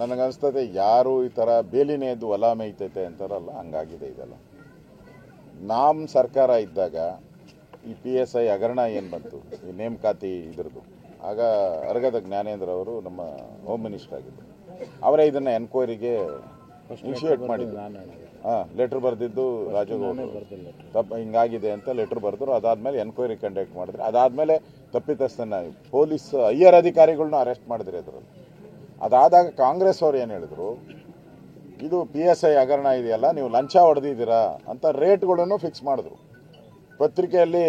ನನಗನ್ಸ್ತದೆ ಯಾರು ಈ ಥರ ಬೇಲಿನೇ ಎದ್ದು ಹೊಲ ಮೇಯ್ತೈತೆ ಅಂತಾರಲ್ಲ, ಹಂಗಾಗಿದೆ ಇದೆಲ್ಲ. ನಮ್ಮ ಸರ್ಕಾರ ಇದ್ದಾಗ ಈ PSI ಹಗರಣ ಏನು ಬಂತು, ಈ ನೇಮಕಾತಿ ಇದ್ರದ್ದು, ಆಗ ಅರಗದ ಜ್ಞಾನೇಂದ್ರ ಅವರು ನಮ್ಮ ಹೋಮ್ ಮಿನಿಸ್ಟರ್ ಆಗಿದ್ದರು. ಅವರೇ ಇದನ್ನು ಎನ್ಕ್ವೈರಿಗೆ ಇನಿಷಿಯೇಟ್ ಮಾಡಿದ್ರು. ಲೆಟ್ರ್ ಬರೆದಿದ್ದು ರಾಜಗೌಡ ತಪ್ಪು ಹಿಂಗಾಗಿದೆ ಅಂತ ಲೆಟ್ರ್ ಬರೆದ್ರು. ಅದಾದಮೇಲೆ ಎನ್ಕ್ವೈರಿ ಕಂಡಕ್ಟ್ ಮಾಡಿದ್ರೆ, ಅದಾದಮೇಲೆ ತಪ್ಪಿತಸ್ಥನ ಪೊಲೀಸ್ ಹೈಯರ್ ಅಧಿಕಾರಿಗಳನ್ನ ಅರೆಸ್ಟ್ ಮಾಡಿದ್ರು ಅದರಲ್ಲಿ. ಅದಾದಾಗ ಕಾಂಗ್ರೆಸ್ ಅವ್ರು ಏನು ಹೇಳಿದ್ರು, ಇದು PSI ಹಗರಣ ಇದೆಯಲ್ಲ, ನೀವು ಲಂಚ ಹೊಡೆದಿದ್ದೀರಾ ಅಂತ ರೇಟ್ಗಳನ್ನು ಫಿಕ್ಸ್ ಮಾಡಿದ್ರು. ಪತ್ರಿಕೆಯಲ್ಲಿ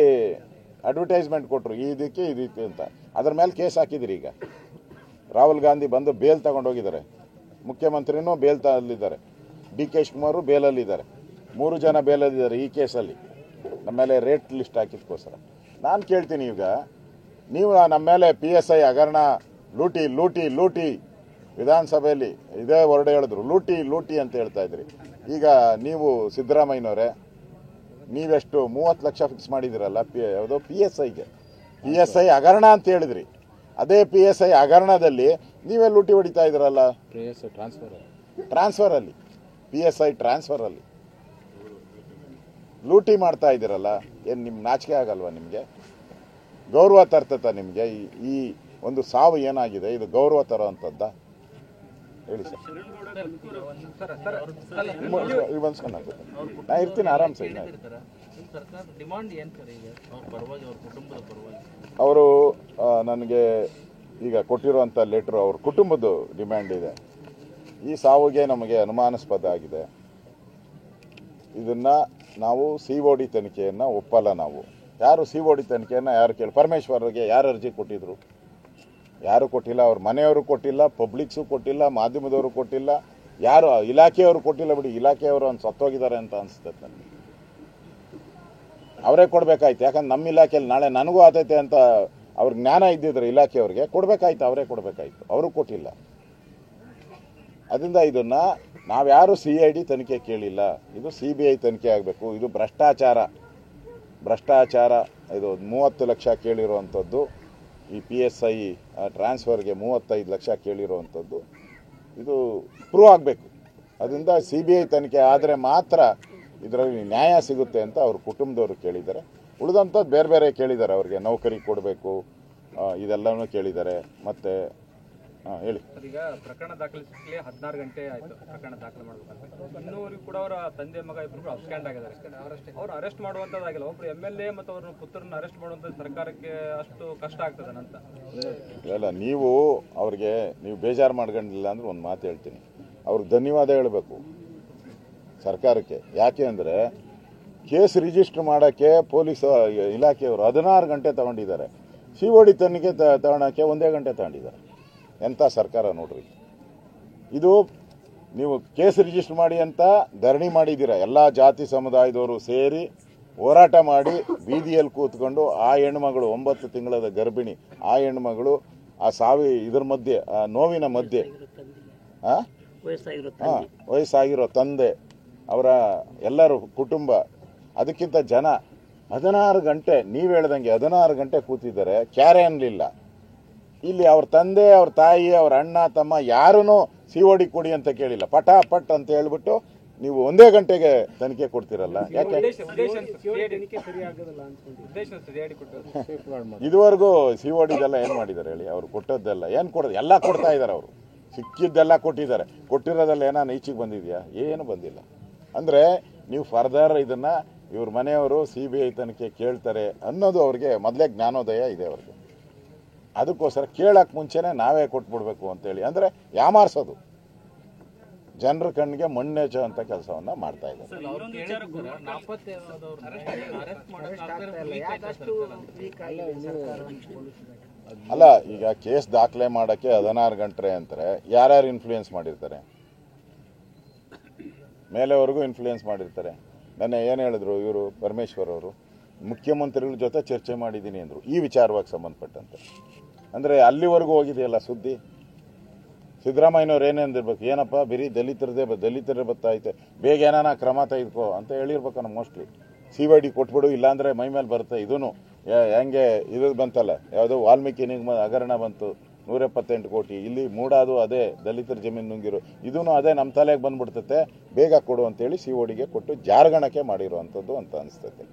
ಅಡ್ವರ್ಟೈಸ್ಮೆಂಟ್ ಕೊಟ್ಟರು, ಇದಕ್ಕೆ ಇದಕ್ಕೆ ಅಂತ. ಅದ್ರ ಮೇಲೆ ಕೇಸ್ ಹಾಕಿದಿರಿ. ಈಗ ರಾಹುಲ್ ಗಾಂಧಿ ಬಂದು ಬೇಲ್ ತಗೊಂಡೋಗಿದ್ದಾರೆ, ಮುಖ್ಯಮಂತ್ರಿನೂ ಬೇಲ್ ತಲ್ಲಿದ್ದಾರೆ, DK ಶಿವಕುಮಾರು ಬೇಲಲ್ಲಿದ್ದಾರೆ, 3 ಜನ ಬೇಲಲ್ಲಿದ್ದಾರೆ ಈ ಕೇಸಲ್ಲಿ. ನಮ್ಮ ಮೇಲೆ ರೇಟ್ ಲಿಸ್ಟ್ ಹಾಕಿದ್ಕೋಸ್ಕರ ನಾನು ಕೇಳ್ತೀನಿ, ಈಗ ನೀವು ನಮ್ಮ ಮೇಲೆ PSI ಹಗರಣ ಲೂಟಿ ಲೂಟಿ ಲೂಟಿ ವಿಧಾನಸಭೆಯಲ್ಲಿ ಇದೇ ಹೊರಡೆ ಹೇಳಿದ್ರು, ಲೂಟಿ ಲೂಟಿ ಅಂತ ಹೇಳ್ತಾ ಇದ್ರಿ. ಈಗ ನೀವು ಸಿದ್ದರಾಮಯ್ಯನವರೇ ನೀವೆಷ್ಟು 30 ಲಕ್ಷ ಫಿಕ್ಸ್ ಮಾಡಿದಿರಲ್ಲ ಯಾವುದೋ PSIಗೆ, PSI ಹಗರಣ ಅಂತ ಹೇಳಿದ್ರಿ. ಅದೇ PSI ಹಗರಣದಲ್ಲಿ ನೀವೇ ಲೂಟಿ ಹೊಡಿತಾ ಇದ್ರಲ್ಲ, ಟ್ರಾನ್ಸ್ಫರಲ್ಲಿ PSI ಟ್ರಾನ್ಸ್ಫರಲ್ಲಿ ಲೂಟಿ ಮಾಡ್ತಾ ಇದ್ದೀರಲ್ಲ. ಏನು ನಿಮ್ಮ ನಾಚಿಕೆ ಆಗಲ್ವಾ? ನಿಮಗೆ ಗೌರವ ತರ್ತತ? ನಿಮಗೆ ಈ ಒಂದು ಸಾವು ಏನಾಗಿದೆ, ಇದು ಗೌರವ ತರೋವಂಥದ್ದ? ಹೇಳಿ ಸರ್. ನಾ ಇರ್ತೀನಿ ಆರಾಮ್ಸೆ. ಅವರು ನನಗೆ ಈಗ ಕೊಟ್ಟಿರುವಂಥ ಲೆಟ್ರು ಅವ್ರ ಕುಟುಂಬದ ಡಿಮ್ಯಾಂಡ್ ಇದೆ. ಈ ಸಾವಿಗೆ ನಮಗೆ ಅನುಮಾನಾಸ್ಪದ ಆಗಿದೆ. ಇದನ್ನು ನಾವು COD ತನಿಖೆಯನ್ನು ಒಪ್ಪಲ್ಲ. ನಾವು ಯಾರು COD ತನಿಖೆಯನ್ನು ಯಾರು ಕೇಳಿ, ಪರಮೇಶ್ವರ್ಗೆ ಯಾರು ಅರ್ಜಿ ಕೊಟ್ಟಿದ್ರು? ಯಾರು ಕೊಟ್ಟಿಲ್ಲ. ಅವ್ರ ಮನೆಯವರು ಕೊಟ್ಟಿಲ್ಲ, ಪಬ್ಲಿಕ್ಸು ಕೊಟ್ಟಿಲ್ಲ, ಮಾಧ್ಯಮದವರು ಕೊಟ್ಟಿಲ್ಲ, ಯಾರು ಇಲಾಖೆಯವರು ಕೊಟ್ಟಿಲ್ಲ. ಬಿಡಿ, ಇಲಾಖೆಯವರು ಒಂದು ಸತ್ತೋಗಿದ್ದಾರೆ ಅಂತ ಅನಿಸ್ತೈತೆ ನನಗೆ. ಅವರೇ ಕೊಡಬೇಕಾಯ್ತು. ಯಾಕಂದ್ರೆ ನಮ್ಮ ಇಲಾಖೆಯಲ್ಲಿ ನಾಳೆ ನನಗೂ ಆತೈತೆ ಅಂತ ಅವ್ರ ಜ್ಞಾನ ಇದ್ದಿದ್ರೆ ಇಲಾಖೆಯವ್ರಿಗೆ ಕೊಡಬೇಕಾಯ್ತು, ಅವರೇ ಕೊಡಬೇಕಾಯ್ತು. ಅವರು ಕೊಟ್ಟಿಲ್ಲ. ಅದರಿಂದ ಇದನ್ನು ನಾವ್ಯಾರು CID ತನಿಖೆ ಕೇಳಿಲ್ಲ. ಇದು CBI ತನಿಖೆ ಆಗಬೇಕು. ಇದು ಭ್ರಷ್ಟಾಚಾರ. ಇದು 30 ಲಕ್ಷ ಕೇಳಿರುವಂಥದ್ದು, ಈ PSI ಟ್ರಾನ್ಸ್ಫರ್ಗೆ 35 ಲಕ್ಷ ಕೇಳಿರುವಂಥದ್ದು, ಇದು ಪ್ರೂವ್ ಆಗಬೇಕು. ಅದರಿಂದ CBI ತನಿಖೆ ಆದರೆ ಮಾತ್ರ ಇದರಲ್ಲಿ ನ್ಯಾಯ ಸಿಗುತ್ತೆ ಅಂತ ಅವ್ರ ಕುಟುಂಬದವರು ಕೇಳಿದ್ದಾರೆ. ಉಳಿದಂಥದ್ದು ಬೇರೆ ಬೇರೆ ಕೇಳಿದ್ದಾರೆ. ಅವ್ರಿಗೆ ನೌಕರಿ ಕೊಡಬೇಕು, ಇದೆಲ್ಲವೂ ಕೇಳಿದ್ದಾರೆ. ಮತ್ತು ಹೇಳಿ. ಈಗ ಪ್ರಕರಣ ದಾಖಲಿಸಲಿಕ್ಕೆ 16 ಗಂಟೆ ಆಯಿತು. ಪ್ರಕರಣ ದಾಖಲೆ ಮಾಡಬೇಕಂತ ಇನ್ನೂವರೆಗೂ ಕೂಡ ಅವರ ತಂದೆ ಮಗ ಇಬ್ಬರು ಅಬ್ಸ್ಕ್ಯಾಂಡ್ ಆಗಿದ್ದಾರೆ. ಅವ್ರು ಅರೆಸ್ಟ್ ಮಾಡುವಂಥದ್ದಾಗಿಲ್ಲ. ಒಬ್ಬರು MLA ಮತ್ತು ಅವ್ರ ಪುತ್ರನ ಅರೆಸ್ಟ್ ಮಾಡುವಂಥದ್ದು ಸರ್ಕಾರಕ್ಕೆ ಅಷ್ಟು ಕಷ್ಟ ಆಗ್ತದೆ ಅಂತ ಇಲ್ಲ. ನೀವು ಅವ್ರಿಗೆ ನೀವು ಬೇಜಾರು ಮಾಡ್ಕೊಂಡಿಲ್ಲ ಅಂದ್ರೆ ಒಂದು ಮಾತು ಹೇಳ್ತೀನಿ, ಅವ್ರಿಗೆ ಧನ್ಯವಾದ ಹೇಳಬೇಕು ಸರ್ಕಾರಕ್ಕೆ. ಯಾಕೆ ಅಂದರೆ ಕೇಸ್ ರಿಜಿಸ್ಟರ್ ಮಾಡೋಕ್ಕೆ ಪೊಲೀಸ್ ಇಲಾಖೆಯವರು 16 ಗಂಟೆ ತಗೊಂಡಿದ್ದಾರೆ. COD ತನಿಖೆ ತಗೊಳಕ್ಕೆ 1 ಗಂಟೆ ತಗೊಂಡಿದ್ದಾರೆ. ಎಂಥ ಸರ್ಕಾರ ನೋಡ್ರಿ ಇದು. ನೀವು ಕೇಸ್ ರಿಜಿಸ್ಟರ್ ಮಾಡಿ ಅಂತ ಧರಣಿ ಮಾಡಿದ್ದೀರ. ಎಲ್ಲ ಜಾತಿ ಸಮುದಾಯದವರು ಸೇರಿ ಹೋರಾಟ ಮಾಡಿ ಬೀದಿಯಲ್ಲಿ ಕೂತ್ಕೊಂಡು ಆ ಹೆಣ್ಮಗಳು 9 ತಿಂಗಳದ ಗರ್ಭಿಣಿ, ಆ ಹೆಣ್ಮಗಳು ಆ ಇದ್ರ ಮಧ್ಯೆ, ಆ ನೋವಿನ ಮಧ್ಯೆ, ವಯಸ್ಸಾಗಿರೋ ತಂದೆ, ಅವರ ಎಲ್ಲರೂ ಕುಟುಂಬ, ಅದಕ್ಕಿಂತ ಜನ 16 ಗಂಟೆ ನೀವು ಹೇಳ್ದಂಗೆ 16 ಗಂಟೆ ಕೂತಿದ್ದಾರೆ. ಕ್ಯಾರೆ ಅನ್ನಲಿಲ್ಲ. ಇಲ್ಲಿ ಅವ್ರ ತಂದೆ, ಅವ್ರ ತಾಯಿ, ಅವ್ರ ಅಣ್ಣ ತಮ್ಮ ಯಾರೂ COD ಕೊಡಿ ಅಂತ ಕೇಳಿಲ್ಲ. ಪಟ್ ಅಂತ ಹೇಳ್ಬಿಟ್ಟು ನೀವು 1 ಗಂಟೆಗೆ ತನಿಖೆ ಕೊಡ್ತಿರಲ್ಲ. ಯಾಕೆ ಇದುವರೆಗೂ CODದೆಲ್ಲ ಏನು ಮಾಡಿದ್ದಾರೆ ಹೇಳಿ? ಅವ್ರು ಕೊಟ್ಟದ್ದೆಲ್ಲ ಏನು ಕೊಡೋದು? ಎಲ್ಲ ಕೊಡ್ತಾ ಇದ್ದಾರೆ. ಅವರು ಸಿಕ್ಕಿದ್ದೆಲ್ಲ ಕೊಟ್ಟಿದ್ದಾರೆ. ಕೊಟ್ಟಿರೋದೆಲ್ಲ ಏನಾನು ಈಚೆಗೆ ಬಂದಿದೆಯಾ? ಏನು ಬಂದಿಲ್ಲ. ಅಂದರೆ ನೀವು ಫರ್ದರ್ ಇದನ್ನು ಇವ್ರ ಮನೆಯವರು CBI ತನಿಖೆ ಕೇಳ್ತಾರೆ ಅನ್ನೋದು ಅವ್ರಿಗೆ ಮೊದಲೇ ಜ್ಞಾನೋದಯ ಇದೆ ಅವ್ರಿಗೆ. ಅದಕ್ಕೋಸ್ಕರ ಕೇಳಕ್ಕೆ ಮುಂಚೆನೇ ನಾವೇ ಕೊಟ್ಬಿಡ್ಬೇಕು ಅಂತೇಳಿ, ಅಂದರೆ ಯಾಮಾರಿಸೋದು, ಜನರ ಕಣ್ಣಿಗೆ ಮಣ್ಣೆಚ್ಚೋ ಅಂತ ಕೆಲಸವನ್ನ ಮಾಡ್ತಾ ಇದ್ದಾರೆ. ಅಲ್ಲ, ಈಗ ಕೇಸ್ ದಾಖಲೆ ಮಾಡೋಕ್ಕೆ 16 ಗಂಟೆ ಅಂತಾರೆ. ಯಾರ್ಯಾರು ಇನ್ಫ್ಲೂಯೆನ್ಸ್ ಮಾಡಿರ್ತಾರೆ? ಮೇಲೆವರೆಗೂ ಇನ್ಫ್ಲೂಯೆನ್ಸ್ ಮಾಡಿರ್ತಾರೆ. ನೆನ್ನೆ ಏನು ಹೇಳಿದ್ರು ಇವರು ಪರಮೇಶ್ವರ್ ಅವರು? ಮುಖ್ಯಮಂತ್ರಿಗಳ ಜೊತೆ ಚರ್ಚೆ ಮಾಡಿದ್ದೀನಿ ಅಂದರು ಈ ವಿಚಾರವಾಗಿ ಸಂಬಂಧಪಟ್ಟಂತೆ. ಅಂದರೆ ಅಲ್ಲಿವರೆಗೂ ಹೋಗಿದೆಯಲ್ಲ ಸುದ್ದಿ. ಸಿದ್ದರಾಮಯ್ಯನವ್ರು ಏನೇಂದಿರ್ಬೇಕು, ಏನಪ್ಪ ಬರೀ ದಲಿತರೇ ಬತ್ತೈತೆ, ಬೇಗ ಏನಾನ ಕ್ರಮ ತೆಗೆದುಕೋ ಅಂತ ಹೇಳಿರ್ಬೇಕು ನಮ್ಮ ಮೋಸ್ಟ್ಲಿ. CID ಕೊಟ್ಬಿಡು, ಇಲ್ಲಾಂದರೆ ಮೈ ಮೇಲೆ ಬರುತ್ತೆ. ಇದೂ ಹೆಂಗೆ ಇದು ಬಂತಲ್ಲ, ಯಾವುದೋ ವಾಲ್ಮೀಕಿ ಹಗರಣ ಬಂತು, 178 ಕೋಟಿ. ಇಲ್ಲಿ ಮೂಡಾದು ಅದೇ ದಲಿತರ ಜಮೀನು ನುಂಗಿರೋ ಇದೂ ಅದೇ ನಮ್ಮ ತಲೆಗೆ ಬಂದ್ಬಿಡ್ತತೆ, ಬೇಗ ಕೊಡು ಅಂತೇಳಿ CODಗೆ ಕೊಟ್ಟು ಜಾರ್ಗಣಕ್ಕೆ ಮಾಡಿರುವಂಥದ್ದು ಅಂತ ಅನಿಸ್ತೈತೆ.